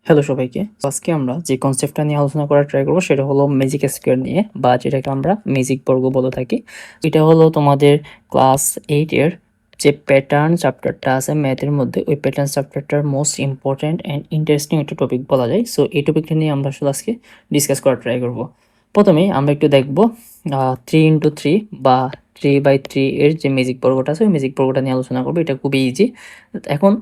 Hello সবাইকে। আজকে আমরা যে কনসেপ্টটা নিয়ে আলোচনা করার ট্রাই করব সেটা হলো ম্যাজিক স্কোয়ার নিয়ে, বা যেটাকে আমরা ম্যাজিক বর্গ বলে থাকি। এটা হলো তোমাদের ক্লাস 8 এর যে প্যাটার্ন চ্যাপ্টারটা আছে ম্যাথের মধ্যে, ওই প্যাটার্ন চ্যাপ্টারটার মোস্ট ইম্পর্ট্যান্ট অ্যান্ড ইন্টারেস্টিং একটা টপিক বলা যায়। সো এই টপিকটা নিয়ে আমরা আসলে আজকে ডিসকাস করার ট্রাই করব। প্রথমেই আমরা একটু দেখব 3x3 বা 3/3 এর যে ম্যাজিক বর্গটা আছে ওই ম্যাজিক বর্গটা নিয়ে আলোচনা করবো। এটা খুবই ইজি। এখন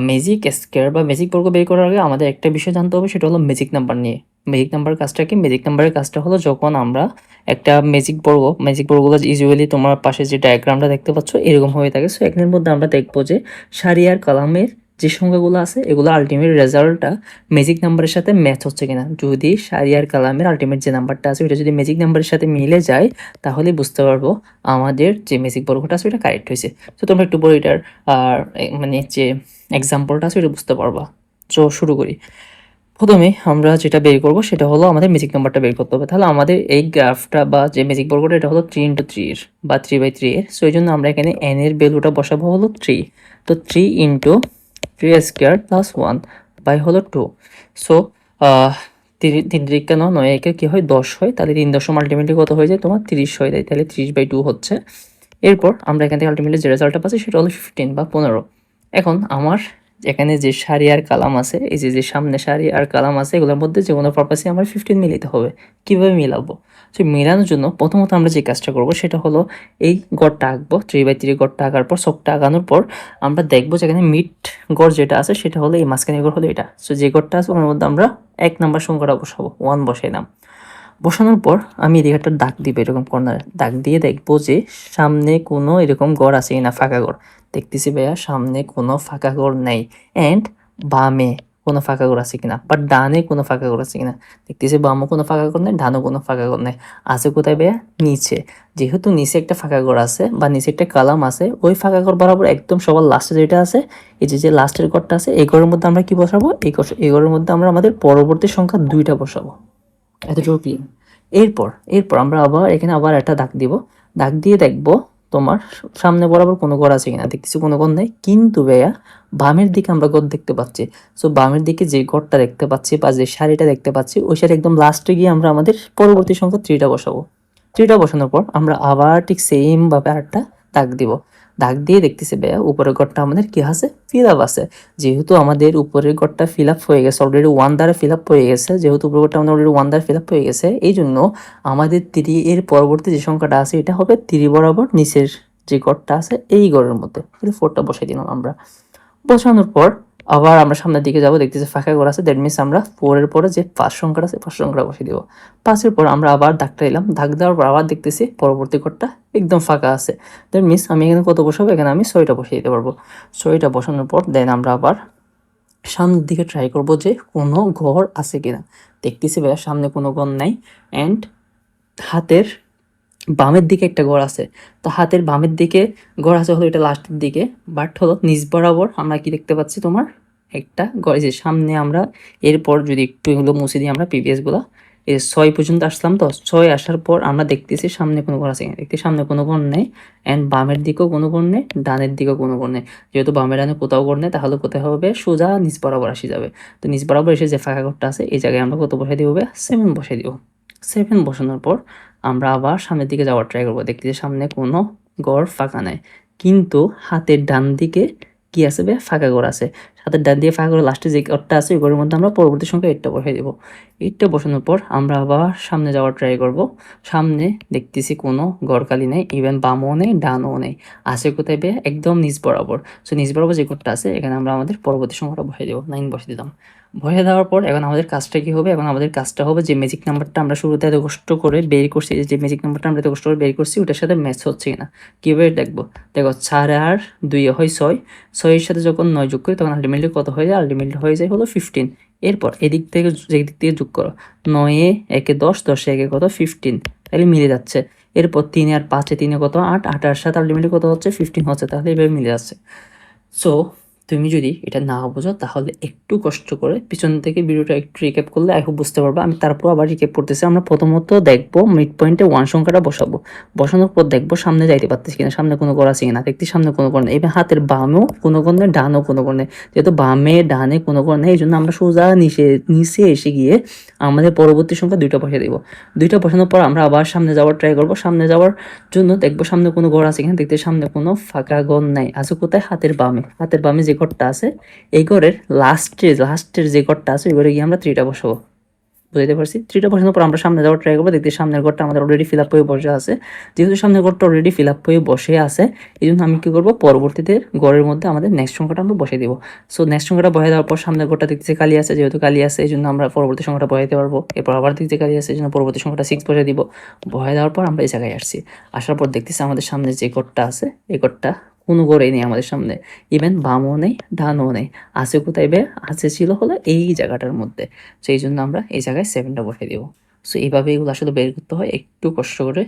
ম্যাজিক স্কোয়ার বা ম্যাজিক বর্গ বের করার আগে আমাদের একটা বিষয় জানতে হবে, সেটা হলো ম্যাজিক নাম্বার নিয়ে। ম্যাজিক নাম্বার কাজটা কি? ম্যাজিক নাম্বারের কাজটা হলো যখন আমরা একটা ম্যাজিক বর্গগুলো ইউজুয়ালি তোমার পাশে যে ডায়াগ্রামটা দেখতে পাচ্ছ এরকম হয়ে থাকে। সো এখানের মধ্যে আমরা দেখবো যে সারি আর কলামের যে সংখ্যাগুলো আছে এগুলো আলটিমেট রেজাল্টটা ম্যাজিক নাম্বারের সাথে ম্যাচ হচ্ছে কিনা। যদি সারি আর কলামের আলটিমেট যে নাম্বারটা আছে ওটা যদি ম্যাজিক নাম্বারের সাথে মিলে যায় তাহলে বুঝতে পারবো আমাদের যে ম্যাজিক বর্গটা আছে ওটা কারেক্ট হয়েছে। তো তোমরা একটু পরে এটার আর মানে যে এক্সাম্পলটা আছে ওটা বুঝতে পারবা। তো শুরু করি। প্রথমে আমরা যেটা বের করব সেটা হলো আমাদের ম্যাজিক নাম্বারটা বের করতে হবে। তাহলে আমাদের এই গ্রাফটা বা যে ম্যাজিক বর্গটা এটা হলো 3x3 এর বা 3/3 এর। সো এই জন্য আমরা এখানে n এর ভ্যালুটা বসাবো হলো 3। তো 3 ইন্টু 3 স্কোয়ার প্লাস 1 বাই হলো 2। সো তিন তিরিকা 9 একে কি হয় 10 হয়। তাহলে 3 দশম আলটিমেটলি কত হয়ে যায় তোমার 30 হয়ে যায়। তাহলে 30/2 হচ্ছে। এরপর আমরা এখান থেকে আলটিমেটলি যে রেজাল্টটা পাচ্ছি সেটা হলো 15 বা 15। এখন আমার এখানে যে সারি আর কালাম আছে, এই যে সামনে সারি আর কালাম আছে এগুলোর মধ্যে যে কোনো পারপাসে আমার 15 মিলাতে হবে। কিভাবে মিলাবো? সো মেলানোর জন্য প্রথমত আমরা যে কাজটা করব সেটা হলো এই গড়টা আঁকবো। 3/3 গড়টা আঁকার পর সবটা আঁকানোর পর আমরা দেখবো যে এখানে মিড গড় যেটা আছে সেটা হলো এই মাঝখানে গড় হলো এটা। সো যে গড়টা আছে ওর মধ্যে আমরা 1 নাম্বার সংখ্যাটা বসাবো, 1 বসাইলাম। বসানোর পর আমি এদিকে একটা দাগ দিব, এরকম কর্নারে দাগ দিয়ে দেখবো যে সামনে কোনো এরকম ঘর আছে কিনা, ফাঁকা ঘর। দেখতেছি ভাইয়া সামনে কোনো ফাঁকা ঘর নেই। অ্যান্ড বামে কোনো ফাঁকা ঘর আছে কিনা, বা ডানে কোনো ফাঁকা ঘর আছে কিনা। দেখতেছি বামও কোনো ফাঁকা ঘর নেই, ডানও কোনো ফাঁকা ঘর নেই। আছে কোথায় ভাইয়া? নিচে। যেহেতু নিচে একটা ফাঁকা ঘর আছে বা নিচে একটা কালাম আছে, ওই ফাঁকা ঘর বরাবর একদম সবার লাস্টে যেটা আছে, এই যে লাস্টের ঘরটা আছে এই ঘরের মধ্যে আমরা কি বসাবো? এই ঘরের মধ্যে আমরা আমাদের পরবর্তী সংখ্যা 2টা বসাবো। এতটুকু ক্লিয়ার? এরপর আমরা এখানে আবার একটা দাগ দিব। দাগ দিয়ে দেখবো তোমার সামনে বরাবর কোনো ঘর আছে কিনা। দেখতেছি কোনো ঘর নেই, কিন্তু ভাইয়া বামের দিকে আমরা ঘর দেখতে পাচ্ছি। সো বামের দিকে যে ঘরটা দেখতে পাচ্ছি বা যে শাড়িটা দেখতে পাচ্ছি ওই শাড়ি একদম লাস্টে গিয়ে আমরা আমাদের পরবর্তী সংখ্যা 3টা বসাবো। 3টা বসানোর পর আমরা আবার ঠিক সেম ভাবে আরেকটা দাগ দিব। দাগ দিয়ে দেখতেছি ভাইয়া উপরের ঘরটা আমাদের কি আছে? ফিল আপ আছে। যেহেতু আমাদের উপরের ঘরটা ফিল আপ হয়ে গেছে, অলরেডি 1 দ্বারা ফিল আপ হয়ে গেছে, যেহেতু উপরের ঘরটা আমাদের অলরেডি 1 দ্বারা ফিল আপ হয়ে গেছে, এই জন্য আমাদের 3 এর পরবর্তী যে সংখ্যাটা আছে এটা হবে 3 বরাবর নিচের যে ঘরটা আছে এই ঘরের মধ্যে। তাহলে 4টা বসাই দিলাম আমরা। বসানোর পর আবার আমরা সামনের দিকে যাবো, দেখতেছি ফাঁকা ঘর আছে। দ্যাট মিনস আমরা 4 এর পরে যে 5 সংখ্যাটা আছে 5 সংখ্যাটা বসিয়ে দিব। 5 এর পর আমরা আবার দাগটা দিলাম। দাগ দেওয়ার পর আবার দেখতেছি পরবর্তী ঘরটা একদম ফাঁকা আছে। দ্যাট মিনস আমি এখানে কত বসাবো? এখানে আমি 6টা বসিয়ে দিতে পারবো। 6টা বসানোর পর দেন আমরা আবার সামনের দিকে ট্রাই করব যে কোনো ঘর আছে কিনা। দেখতেছি ভাইয়া সামনে কোনো ঘর নাই। অ্যান্ড হাতের বামের দিকে একটা ঘর আছে। তো হাতের বামের দিকে ঘর আছে হলো এটা লাস্টের দিকে, বাট হলো নিচ বরাবর আমরা কি দেখতে পাচ্ছি তোমার একটা ঘর। যে সামনে আমরা এরপর যদি একটু এগুলো মুছে দিই আমরা প্রিভিয়াসগুলো, এই 6 পর্যন্ত আসলাম। তো 6 আসার পর আমরা দেখতেছি সামনে কোনো ঘর আছে কিনা। দেখতে সামনে কোনো ঘর নেই। অ্যান্ড বামের দিকেও কোনো ঘর নেই, ডানের দিকেও কোনো ঘর নেই। যেহেতু বামের ডানে কোথাও ঘর নেই তাহলে কোথায় হবে? সোজা নিচ বরাবর আসে যাবে। তো নিচ বরাবর এসে যে ফাঁকা ঘরটা আছে এই জায়গায় আমরা কত বসাই দিব? 7 বসাই দিব। 7 বসানোর পর আমরা আবার সামনের দিকে যাওয়ার ট্রাই করবো। দেখতেছি সামনে কোনো ঘর ফাঁকা নাই, কিন্তু হাতের ডান দিকে কি আছে? ফাঁকা ঘর আছে। হাতের ডান দিকে ফাঁকা ঘর লাস্টে যে ঘরটা আছে ওই ঘরের মধ্যে আমরা পরবর্তী সংখ্যা 8টা বসাই দেবো। 8টা বসানোর পর আমরা আবার সামনে যাওয়ার ট্রাই করব। সামনে দেখতেছি কোনো ঘর খালি নেই, ইভেন বামও নেই ডানও নেই। আছে কোথায়? একদম নিচ বরাবর। সো নিচ বরাবর যে ঘরটা আছে এখানে আমরা আমাদের পরবর্তী সংখ্যাটা বসাই দেবো। 9 বসিয়ে দিলাম। বসিয়ে দেওয়ার পর এখন আমাদের কাজটা কি হবে? এখন আমাদের কাজটা হবে যে ম্যাজিক নাম্বারটা আমরা শুরুতে এত কষ্ট করে বের করছি, যে ম্যাজিক নাম্বারটা আমরা এত কষ্ট করে বের করছি ওটার সাথে ম্যাচ হচ্ছে কিনা। কীভাবে দেখবো? দেখো 4 আর 2 হয় 6। 6 এর সাথে যখন 9 যোগ করি তখন আলটিমেটলি কত হয়ে যায়? আলটিমেটলি হয়ে যায় হলো 15। এরপর এদিক থেকে যেদিক থেকে যোগ করো, 9 এ 1 এ 10, 10 এ 1 এ কত? 15। তাহলে মিলে যাচ্ছে। এরপর 3 আর 5 এ 3 এ কত? 8, 8 এর সাথে আলটিমেটলি কত হচ্ছে? 15 হচ্ছে। তাহলে এভাবে মিলে যাচ্ছে। সো তুমি যদি এটা না বোঝো তাহলে একটু কষ্ট করে পিছন থেকে ভিডিওটা একটু রিক্যাপ করলে আই হোপ বুঝতে পারবা। আমি তারপর আবার রিক্যাপ করতেছি। আমরা প্রথমত দেখবো মিড পয়েন্টে 1 সংখ্যাটা বসাবো। বসানোর পর দেখবো সামনে যাইতে পারতেছি কিনা, সামনে কোনো ঘর আছে কিনা, দেখতে সামনে কোনো ঘর নেই। এবার হাতের বামেও কোনো ঘর নেই, ডানও কোনো ঘর নেই। যেহেতু বামে ডানে কোনো ঘর নেই, এই জন্য আমরা সোজা নিচে এসে গিয়ে আমাদের পরবর্তী সংখ্যা 2টা বসিয়ে দেবো। 2টা বসানোর পর আমরা আবার সামনে যাওয়ার ট্রাই করবো। সামনে যাওয়ার জন্য দেখবো সামনে কোনো ঘর আছে কিনা, দেখতে সামনে কোনো ফাঁকা ঘর নাই। আছে কোথায়? হাতের বামে। হাতের বামে যে ঘরটা আছে এই ঘরের লাস্টের যে ঘরটা আছে ওই ঘরে গিয়ে আমরা 3টা বসাবো। বুঝতে পারছি? 3টা বসানোর পর আমরা সামনে যাওয়ার ট্রাই করবো। দেখতে সামনের ঘরটা আমাদের অলরেডি ফিল আপ হয়ে বসে আছে। যেহেতু সামনের ঘরটা অলরেডি ফিল আপ হয়ে বসে আছে, এই জন্য আমি কি করবো, পরবর্তীতে ঘরের মধ্যে আমাদের নেক্সট সংখ্যাটা আমরা বসিয়ে দিব। সো নেক্সট সংখ্যাটা বসিয়ে দেওয়ার পর সামনের ঘরটা দেখতেছি খালি আছে, যেহেতু খালি আছে এই জন্য আমরা পরবর্তী সংখ্যাটা বসাইতে পারবো। এরপর আবার দেখতে খালি আছে, এই জন্য পরবর্তী সংখ্যাটা 6 বসিয়ে দিব। বসায় দেওয়ার পর আমরা এই জায়গায় আসছি। আসার পর দেখতেছি আমাদের সামনে যে ঘরটা আছে এই ঘরটা কোনো ঘরেই নেই আমাদের সামনে। ইভেন বামও নেই, ডানও নেই। আছে কোথায় বে? আছে ছিল হলো এই জায়গাটার মধ্যে। সো এই জন্য আমরা এই জায়গায় 7টা বসিয়ে দিব। সো এইভাবে এগুলো আসলে বের করতে হয়, একটু কষ্ট করে।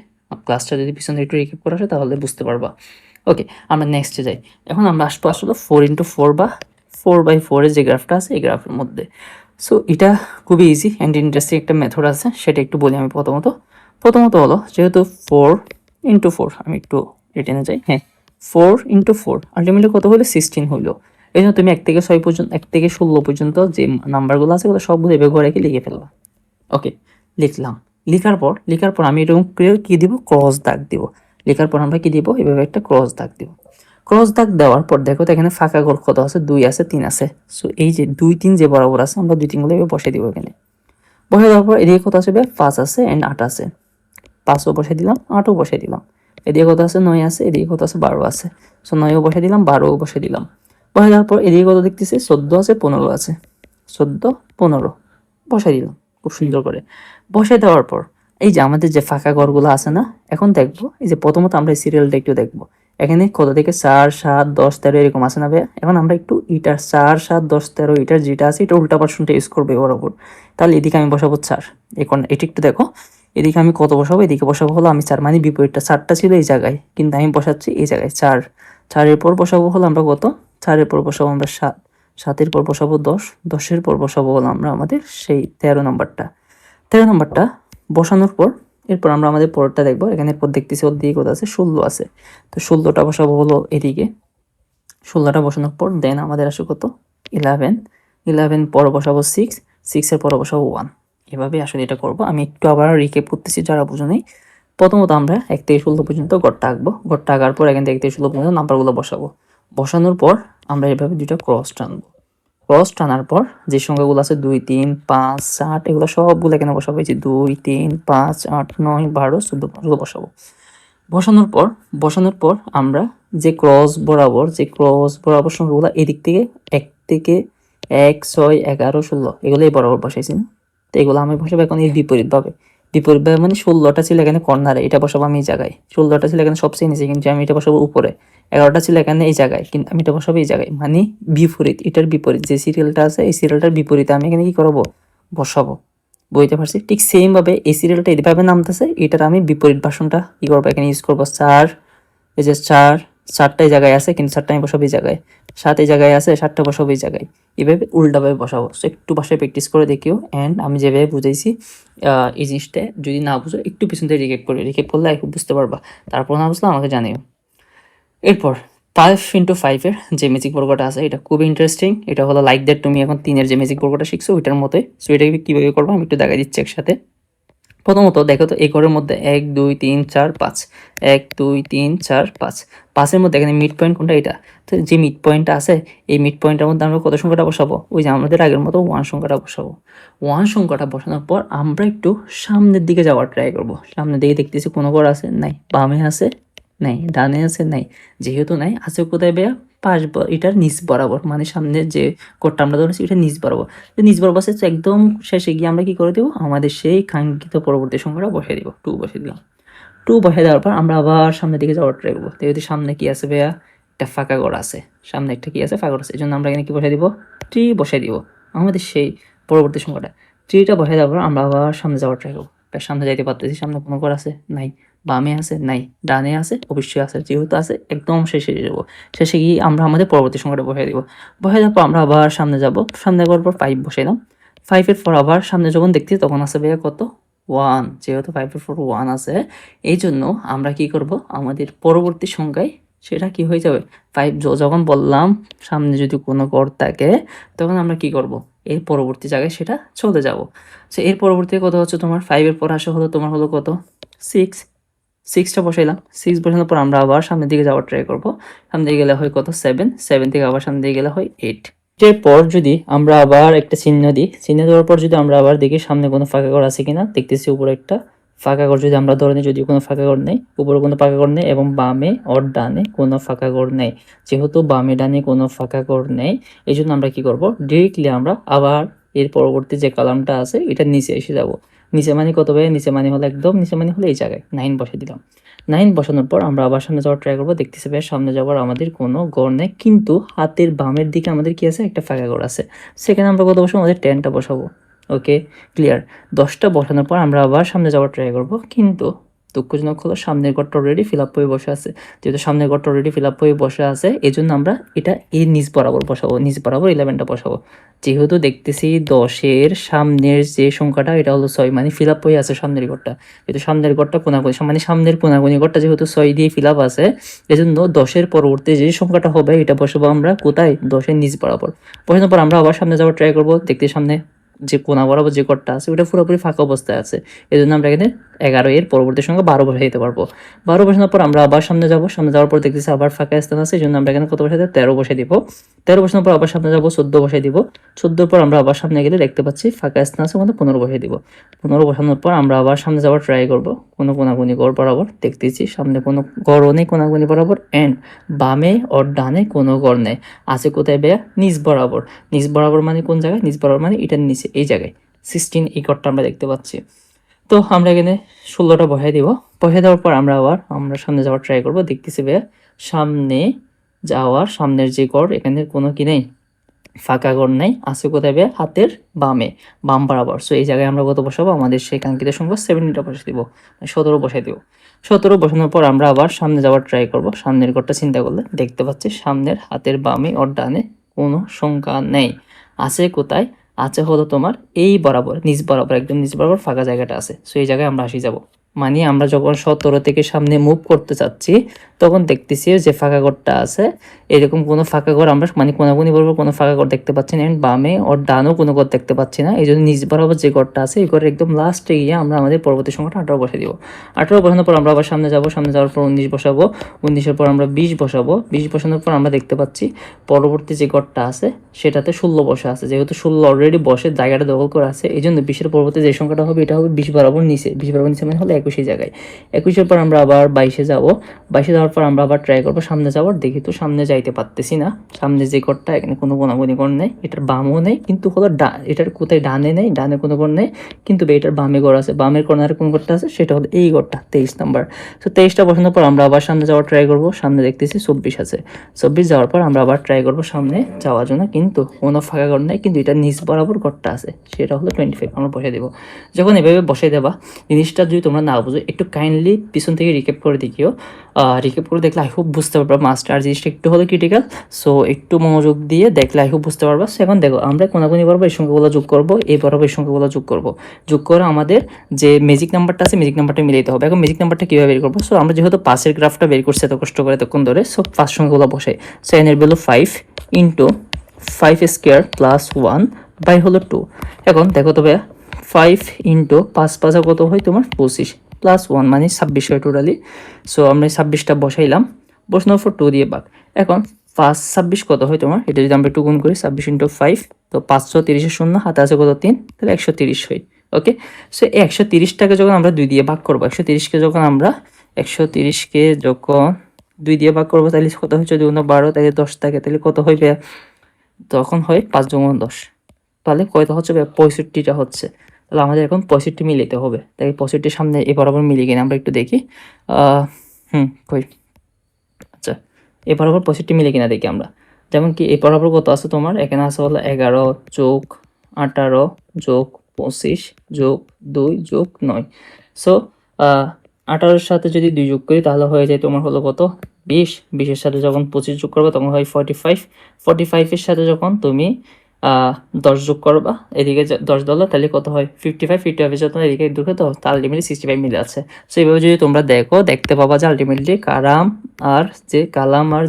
ক্লাসটা যদি পিছনে একটু রিকেপ করে আসে তাহলে বুঝতে পারবা। ওকে, আমরা নেক্সটে যাই। এখন আমরা আসবো আসলে 4x4 বা 4x4 এর যে গ্রাফটা আছে এই গ্রাফের মধ্যে। সো এটা খুবই ইজি অ্যান্ড ইন্টারেস্টিং একটা মেথড আছে, সেটা একটু বলি আমি। প্রথমত হলো, যেহেতু 4x4, আমি একটু রিটেনে যাই। হ্যাঁ, 4x4 আলটিমেটলি কত হলো? 16 হইলো। এই জন্য তুমি 1 থেকে 6 পর্যন্ত, 1 থেকে 16 পর্যন্ত যে নাম্বারগুলো আছে ওগুলো সবগুলো এভাবে ঘরে রেখে লিখে ফেলবা। ওকে, লিখলাম। লিখার পর আমি এরকম ক্লিয়ার কি দিব? ক্রস দাগ দিব। লেখার পর আমরা কি দিব? এভাবে একটা ক্রস দাগ দিব। ক্রস দাগ দেওয়ার পর দেখো তো এখানে ফাঁকা ঘর কত আছে? 2 আছে, 3 আছে। সো এই যে 2 3 যে বরাবর আছে আমরা 2 3 গুলো এভাবে বসিয়ে দিব এখানে। বসিয়ে দেওয়ার পর এদিকে কত আছে? 5 আছে এন্ড 8 আছে। 5ও বসিয়ে দিলাম, 8ও বসিয়ে দিলাম। এদিকে কত আছে? 9 আছে, এদিকে কত আছে? 12 আছে। সো 9ও বসিয়ে দিলাম, 12ও বসিয়ে দিলাম। বসিয়ে দেওয়ার পর এদিকে কত দেখতেছি? 14 আছে, 15 আছে। 14 15 বসাই দিলাম খুব সুন্দর করে। বসাই দেওয়ার পর এই যে আমাদের যে ফাঁকা ঘরগুলো আছে না, এখন দেখবো এই যে প্রথমত আমরা এই সিরিয়ালটা একটু দেখবো। এখানে কত থেকে 4 7 10 13 এরকম আছে না ভাইয়া? এখন আমরা একটু এটার 4 7 10 13 এটার যেটা আছে এটা উল্টা পার্সনটা ইউজ করবো ওর ওপর। তাহলে এদিকে আমি বসাবো 4। এখন এটা একটু দেখো, এদিকে আমি কত বসাবো? এদিকে বসাবো হলো আমি 4, মানে বিপরীতটা 4টা ছিল এই জায়গায়, কিন্তু আমি বসাচ্ছি এই জায়গায় 4। 4-এর পর বসাবো হলো আমরা কত? 4-এর পর বসাবো আমরা 7। 7-এর পর বসাবো 10। 10-এর পর বসাবো হলো আমরা আমাদের সেই 13 নাম্বারটা। 13 নাম্বারটা বসানোর পর এরপর আমরা আমাদের পরেরটা দেখবো। এখানে এরপর দেখতেছি ওর দিকে কত আছে? 16 আছে। তো 16টা বসাবো হলো এদিকে। 16টা বসানোর পর দেন আমাদের আসে কত? 11। 11 পর বসাবো 6। 6-এর পর বসাবো 1। এভাবে আসলে এটা করবো। আমি একটু আবার রিক্যাপ করতেছি যারা বুঝো নাই। প্রথমত আমরা 1 থেকে 16 পর্যন্ত গড়টা আঁকবো। গড়টা আঁকার পর এখান থেকে 1 থেকে 16 পর্যন্ত নাম্বারগুলো বসাবো। বসানোর পর আমরা এভাবে 2টা ক্রস টানবো। ক্রস টানার পর যে সংখ্যাগুলো আছে 2 3 5 8 এগুলো সবগুলো এখানে বসাবো। এই যে 2 3 5 8 9 12 14 15 বসাবো। বসানোর পর আমরা যে ক্রস বরাবর সংখ্যাগুলো এদিক থেকে 1 থেকে 1 6 11 16 এগুলোই বরাবর বসাইছি না? তো এগুলো আমি বসাবো এখন এর বিপরীতভাবে মানে 16টা ছিল এখানে কর্নারে, এটা বসাবো আমি এই জায়গায়। 16টা ছিল এখানে সবচেয়ে নিচে, কিন্তু আমি এটা বসাবো উপরে। 11টা ছিল এখানে এই জায়গায়, কিন্তু আমি এটা বসাবো এই জায়গায়, মানে বিপরীত। এটার বিপরীত যে সিরিয়ালটা আছে এই সিরিয়ালটার বিপরীতে আমি এখানে কি করবো? বসাবো। বুঝতে পারছি? ঠিক সেম ভাবে এই সিরিয়ালটা এইভাবে নামতেছে, এটার আমি বিপরীত ভাষণটা কি করবো? এখানে ইউজ করবো 4। এই যে 4টা এই জায়গায় আছে, কিন্তু 4টা আমি বসাবো এই জায়গায়। 7 এই জায়গায় আছে, 7টা বসাবো এই জায়গায়। এভাবে উল্টাভাবে বসাবো। সো একটু বাসায় প্র্যাকটিস করে দেখিও। অ্যান্ড আমি যেভাবে বুঝাইছি এই জিনিসটা যদি না বুঝো একটু পিছন থেকে রিকেপ করলে খুব বুঝতে পারবা। তারপর না বুঝলে আমাকে জানিও। এরপর 5x5 এর যে ম্যাজিক বর্গটা আছে এটা খুব ইন্টারেস্টিং। এটা হলো লাইক দ্যাট তুমি এখন 3-এর যে ম্যাজিক বর্গটা শিখছো ওইটার মতোই। সো এটাকে কীভাবে করবো আমি একটু দেখাই দিচ্ছি একসাথে। প্রথমত দেখো তো এই ঘরের মধ্যে 1 2 3 4 5, 1 2 3 4 5। 5-এর মধ্যে এখানে মিড পয়েন্ট কোনটা? এটা। তো যে মিড পয়েন্টটা আছে এই মিড পয়েন্টের মধ্যে আমরা কত সংখ্যাটা বসাবো? ওই যে আমাদের আগের মতো 1 সংখ্যাটা বসাবো। 1 সংখ্যাটা বসানোর পর আমরা একটু সামনের দিকে যাওয়ার ট্রাই করবো। সামনের দিকে দেখতেছি কোনো ঘর আছে? নাই। বামে আছে? নাই। ডানে আছে? নাই। যেহেতু নাই, আছে কোথায় ভাইয়া? এটার নিচ বরাবর, মানে সামনে যে কোডটা আমরা ধরেছি এটা নিচ বরাবর। তো নিচ বরাবর আছে, তো একদম শেষে গিয়ে আমরা কি করে দেবো? আমাদের সেই কাঙ্ক্ষিত পরবর্তী সংখ্যাটা বসিয়ে দিব। 2 বসিয়ে দিলাম। 2 বসিয়ে দেওয়ার পর আমরা আবার সামনের দিকে যাওয়ার ট্রাই করবো। যেহেতু সামনে কি আছে ভাইয়া? একটা ফাঁকা ঘর আছে। সামনে একটা কি আছে? ফাঁকা ঘর আছে। এই জন্য আমরা এখানে কি বসিয়ে দিব? 3 বসিয়ে দিব। আমাদের সেই পরবর্তী সংখ্যাটা 3টা বসিয়ে দেওয়ার পর আমরা আবার সামনে যাওয়ার ট্রাই করবো। সামনে যাইতে পারতেছি, সামনে কোনো ঘর আছে? নাই। বামে আছে নাই, ডানে আছে অবশ্যই আছে, যেহেতু আছে একদম শেষে যাবো, শেষে গিয়ে আমরা আমাদের পরবর্তী সংখ্যাটা বসাই দিব। বসাই দেওয়ার পর আমরা আবার সামনে যাব, সামনে যাওয়ার পর 5 বসাইলাম। 5 এর পর আবার সামনে যখন দেখছি তখন আছে ভাইয়া কত 1, যেহেতু 5 এর পর 1 আছে এই জন্য আমরা কি করব আমাদের পরবর্তী সংখ্যায় সেটা কি হয়ে যাবে 5 যখন বললাম সামনে যদি কোনো ঘর থাকে তখন আমরা কি করব এর পরবর্তী জায়গায় সেটা চলে যাব। সো এর পরবর্তীতে কত হচ্ছে তোমার 5 এর পর আসা হলো তোমার হলো কত 6, 6টা বসাইলাম। 6 বসানোর পর আমরা আবার সামনের দিকে যাওয়ার ট্রাই করব। সামনে দিকে গেলে হয় কত 7, 7 থেকে আবার সামনের দিকে গেলে হয় 8। এরপর যদি আমরা আবার একটা চিহ্ন দিই, চিহ্ন দেওয়ার পর যদি আমরা আবার দেখি সামনে কোনো ফাঁকা ঘর আছে কিনা, দেখতেছি উপরে একটা ফাঁকা ঘর যদি আমরা ধরে নিই, যদি কোনো ফাঁকা ঘর নেই, উপরে কোনো ফাঁকা ঘর নেই এবং বামে ওর ডানে কোনো ফাঁকা ঘর নেই, যেহেতু বামে ডানে কোনো ফাঁকা ঘর নেই এই জন্য আমরা কি করব ডিরেক্টলি আমরা আবার এর পরবর্তী যে কলামটা আছে এটা নিচে এসে যাব। নিচে মানে কত ভাই, নিচে মানে হলো একদম নিচে মানে হলো এই জায়গায় 9 বসে দিলাম। 9 বসানোর পর আমরা আবার সামনে যাওয়ার ট্রাই করবো, দেখতেছি ভাই সামনে যাওয়ার আমাদের কোনো ঘর নেই, কিন্তু হাতের বামের দিকে আমাদের কি আছে একটা ফাঁকা ঘর আছে, সেখানে আমরা কত বসাবো আমাদের 10টা বসাবো। Okay clear. 10টা বসানোর পর আমরা আবার সামনে যাওয়ার ট্রাই করবো, কিন্তু দুঃখজনক হলো সামনের ঘরটা অলরেডি ফিল আপ হয়ে বসে আছে। যেহেতু সামনের ঘরটা অলরেডি ফিল আপ হয়ে বসে আছে এই জন্য আমরা এটা এর নিচ বরাবর বসাবো, নিচ বরাবর 11টা বসাবো। যেহেতু দেখতেছি 10-এর সামনের যে সংখ্যাটা এটা হলো 6, মানে ফিল আপ হয়ে আছে সামনের ঘরটা, যেহেতু সামনের ঘরটা কোনাকুনি মানে সামনের কোনাকুনি ঘরটা যেহেতু 6 দিয়ে ফিল আপ আছে এজন্য 10-এর পরবর্তী যে সংখ্যাটা হবে এটা বসাবো আমরা কোথায় 10-এর নিচ বরাবর। বসানোর পর আমরা আবার সামনে যাওয়ার ট্রাই করবো, দেখতে সামনে যে কোনা বরাবর যে ঘরটা আছে ওটা পুরোপুরি ফাঁকা অবস্থায় আছে, এই জন্য আমরা এখানে 11 এর পরবর্তী সংখ্যা 12 বসাই দিতে পারবো। 12 বসানোর পর আমরা আবার সামনে যাবো, সামনে যাওয়ার পর দেখতেছি আবার ফাঁকা স্থান আছে এই জন্য আমরা এখানে কত বসাই দেবো 13 বসাই দিব। 13 বসানোর পর আবার সামনে যাবো 14 বসাই দিব। 14 পর আমরা আবার সামনে গেলে দেখতে পাচ্ছি ফাঁকা স্থান আছে ওখানে 15 বসাই দিব। 15 বসানোর পর আমরা আবার সামনে যাওয়ার ট্রাই করবো, কোনো কোনাকুনি ঘর বরাবর দেখতেছি সামনে কোনো ঘরও নেই কোনাকুনি বরাবর, এন্ড বামে ওর ডানে কোনো ঘর নেই, আছে কোথায় ভাইয়া নিচ বরাবর। নিচ বরাবর মানে কোন জায়গায়, নিচ বরাবর মানে এটার নিচে এই জায়গায় 16 এই ঘরটা আমরা দেখতে পাচ্ছি। তো আমরা এখানে 16টা বসাই দিব। বসাই দেওয়ার পর আমরা সামনে যাওয়ার ট্রাই করবো, দেখতেছি ভাইয়া সামনে যাওয়ার সামনের যে ঘর এখানে কোনো কি নেই ফাঁকা ঘর নেই, আছে কোথায় ভাইয়া হাতের বামে বাম বরাবর। সো এই জায়গায় আমরা কত বসাবো আমাদের সেই কাঙ্ক্ষিত সংখ্যা 17টা বসাই দিব, 17 বসাই দিব। 17 বসানোর পর আমরা আবার সামনে যাওয়ার ট্রাই করব, সামনের ঘরটা চিন্তা করলে দেখতে পাচ্ছি সামনের হাতের বামে ওর ডানে কোনো সংখ্যা নেই, আছে কোথায়, আছে হলো তোমার এই বরাবর নিচ বরাবর একদম নিচ বরাবর ফাঁকা জায়গাটা আছে। সো এই জায়গায় আমরা আসি যাব, মানে আমরা যখন 17 থেকে সামনে মুভ করতে চাচ্ছি তখন দেখতেছি যে ফাঁকা ঘরটা আছে, এরকম কোনো ফাঁকা ঘর আমরা মানে কোনাকুনি বরাবর কোনো ফাঁকা ঘর দেখতে পাচ্ছি না, এন্ড বামে ওর ডানও কোনো ঘর দেখতে পাচ্ছি না, এই জন্য নিচ বরাবর যে ঘরটা আছে এই ঘরের একদম লাস্টে গিয়ে আমরা আমাদের পরবর্তী সংখ্যাটা 18 বসে দিব। 18 বসানোর পর আমরা আবার সামনে যাব, সামনে যাওয়ার পর 19 বসাবো, 19-এর পর আমরা 20 বসাবো। 20 বসানোর পর আমরা দেখতে পাচ্ছি পরবর্তী যে ঘরটা আছে সেটাতে 16 বসে আছে, যেহেতু 16 অলরেডি বসে জায়গাটা দখল করে আছে এই জন্য 20-এর পরবর্তী যে সংখ্যাটা হবে এটা হবে 20 বরাবর নিচে, 20 বরাবর নিচে মানে হলো 21 জায়গায়। 21-এর পর আমরা আবার 22-এ যাব, 22-এ যাওয়ার পর আমরা আবার ট্রাই করবো সামনে যাওয়ার, দেখি তো সামনে যাইতে পারতেছি না। সামনে যে ঘরটা এখানে কোনো কোনাকুনি ঘর নেই, এটার বামও নেই কিন্তু হলো এটার কোথায় ডানে নেই, ডানে কোনো ঘর নেই কিন্তু এটার বামে ঘর আছে, বামের কর্নারে কোন ঘরটা আছে সেটা হলো এই ঘরটা 23 নাম্বার। তো 23টা বসানোর পর আমরা আবার সামনে যাওয়ার ট্রাই করবো, সামনে দেখতেছি 24 আছে। 24 যাওয়ার পর আমরা আবার ট্রাই করবো সামনে যাওয়ার জন্য, কিন্তু কোনো ফাঁকা ঘর নেই কিন্তু এটা নিচ বরাবর ঘরটা আছে সেটা হলো 25 আমরা বসে দেবো। যখন এভাবে বসে দেবা জিনিসটা যদি তোমরা না বুঝো একটু কাইন্ডলি পিছন থেকে রিক্যাপ করে দেখিও, রিক্যাপ করে দেখলে আই হোপ বুঝতে পারবা মাস্টার জিনিসটা একটু হলো ক্রিটিক্যাল। সো একটু মনোযোগ দিয়ে দেখলে আই হোপ বুঝতে পারবা। সো এখন দেখো আমরা কোনাকুনি বরাবর এই সংখ্যাগুলো যোগ করবো, এই বরাবর এই সংখ্যাগুলো যোগ করবো, যোগ করে আমাদের যে ম্যাজিক নাম্বারটা আছে ম্যাজিক নাম্বারটা মিলাইতে হবে। এখন ম্যাজিক নাম্বারটা কীভাবে বের করবো, সো আমরা যেহেতু পাসের গ্রাফটা বের করছি এত কষ্ট করে তখন ধরে, সো পাঁচ সংখ্যাগুলো বসাই। সো এন এর value 5 into 5 square plus 1 by হলো 2। এখন দেখো তবে 5 ইন্টু 5 5 কত হয় তোমার 25 প্লাস 1 মানে 26 হয় টোটালি। সো আমরা 26টা বসাইলাম, বসানোর পর 2 দিয়ে ভাগ। এখন 5 26 কত হয় তোমার, এটা যদি আমরা 2 গুণ করি 26 ইন্টু 5 তো 530 শূন্য হাতে আছে কত 3, তাহলে 130 হয়। ওকে, সো এই 130টাকে যখন আমরা 2 দিয়ে ভাগ করবো, 130কে যখন আমরা 130কে যখন 2 দিয়ে ভাগ করবো তাহলে কত হয়, যদি 12 তাহলে 10 থাকে তাহলে কত হইবে, তখন হয় 5 গুণ 10, তাহলে কয়টা হচ্ছে 65টা হচ্ছে। তাহলে আমাদের এখন 65 মিলাইতে হবে, তাই 65 সামনে এ বরাবর মিলিয়ে কিনা আমরা একটু দেখি। কই আচ্ছা এ বরাবর 65 মিলে কিনা দেখি আমরা, যেমন কি এ বরাবর কত আছে তোমার, এখানে আছে হলো 11 যোগ 18 যোগ 25 যোগ 2 যোগ 9। সো 18 সাথে যদি 2 যোগ করি তাহলে হয়ে যায় তোমার হলো কত 20, 20 এর সাথে যখন 25 যোগ করবে তখন হয় 45, 45 এর সাথে যখন তুমি 10 যোগ করবা এদিকে 10 ডলার তাহলে কত হয় 55, 55 এর সাথে এদিকে দুটো তো আলটিমেটলি 65 মিলে আছে। সো এইভাবে যদি তোমরা দেখো দেখতে পাবা যে আলটিমেটলি কালাম আর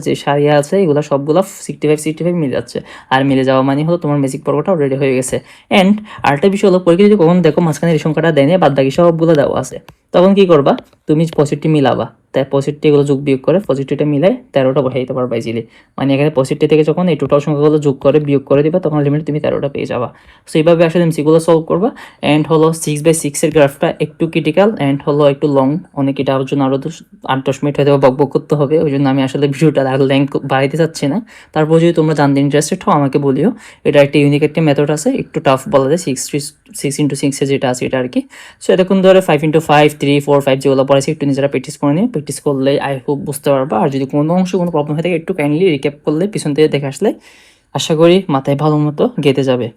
যে সারিয়া আছে এগুলো সবগুলো 65, 65 মিলে যাচ্ছে। আর মিলে যাওয়া মানে হলো তোমার ম্যাজিক পর্বটা অলরেডি হয়ে গেছে। অ্যান্ড আরেকটা বিষয় হলো পরীক্ষা যদি কখন দেখো মাঝখানে এই সংখ্যাটা দেয় না বাদ বাকি সবগুলো দেওয়া আছে, তখন কি করবা তুমি পজিটিভ মিলাবা, তাই পজিটিভ এগুলো যোগ বিয়োগ করে পজিটিভটা মিলে 13টা বসাই দিতে পারবা ইজিলি। মানে এখানে পজিটিভ থেকে যখন এই টোটাল সংখ্যাগুলো যোগ করে বিয়োগ করে দিবা তখন লিমিট তুমি 13টা পেয়ে যাবা। সো এইভাবে আসলে এমসিগুলো সলভ করবা। অ্যান্ড হলো 6/6 এর গ্রাফটা একটু ক্রিটিক্যাল অ্যান্ড হলো একটু লং, অনেক এটার জন্য আরও 8-10 মিনিট হয়তো বকবক করতে হবে, ওই জন্য আমি আসলে ভিডিওটা আরও লেন্থ বাড়াইতে চাচ্ছি না। তারপর যদি তোমরা জানতে ইন্টারেস্টেড হও আমাকে বলিও, এটা একটা ইউনিক একটা মেথড আছে, একটু টাফ বলা যায় 6x6 এ যেটা আছে এটা আর কি। সো এতক্ষণ ধরে 5x5, 3, 4, 5 যেগুলো পড়াইছি একটু নিজেরা প্র্যাকটিস করে নিও, প্র্যাকটিস করলে আই হোপ বুঝতে পারবা। আর যদি কোনো অংশ কোনো প্রবলেম হয়ে থাকে একটু কাইন্ডলি রিক্যাপ করলে পিছন থেকে দেখে আসলে আশা করি মাথায় ভালো মতো গেঁথে যাবে।